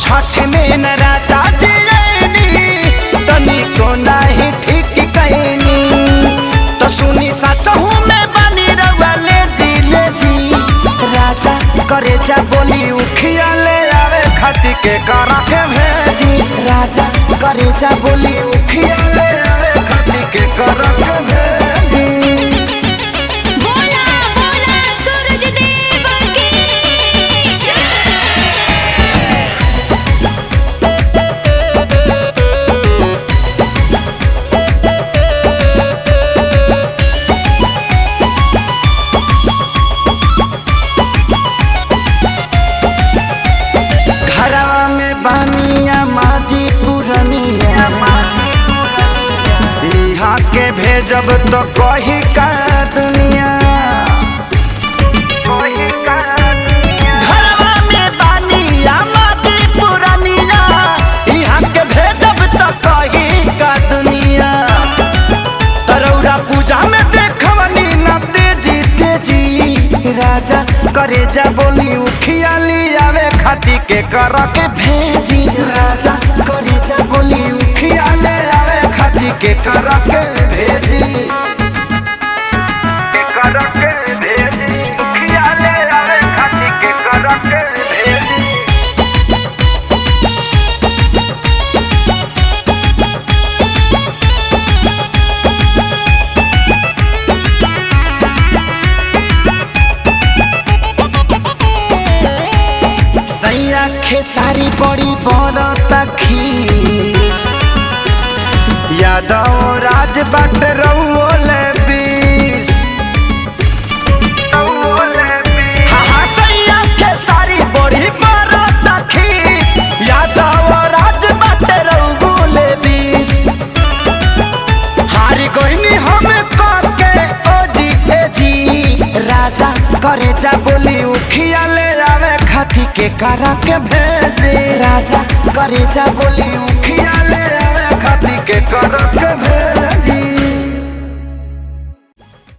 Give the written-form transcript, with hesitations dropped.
छठ में न राजा जियनी तनी को नहीं ठीक कहनी तो सुनी सचहू में बनी रवा ले जी राजा करे जा बोली उखिया ले आवे खाती के करा के भेजी राजा करे जा बोली उखिया ले आवे खाती के करा के भेजी। बोला बोला सूरज देव की घरवा में बानिया माजी पुरनिया यहाँ के भेजब तो कही का दुनिया घरवा में बानिया माजी पुरनिया यहाँ के भेजब तो कही का दुनिया तरौरा पूजा में देखवनी न तेजी तेजी राजा करे जा बोली उखिया ली आवे खाती के कर के भेजी राजा करे जा बोली उखिया ले आवे खाती के कर के भेजी उखिया ले आवे खाती के कर के भेजी। सैया खेसारी बड़ी बरता खीस यादव राज बाट रउले बीस हाँ सैया खेसारी बड़ी बरता खीस यादव राज बाट रउले बीस हारी कोई हम के ओजी एजी राजा करे जा बोली उखिया ले आवे खाती के करा के भेजे राजा करे जा बोली उखिया ले आवे खाती के करा के भेजे।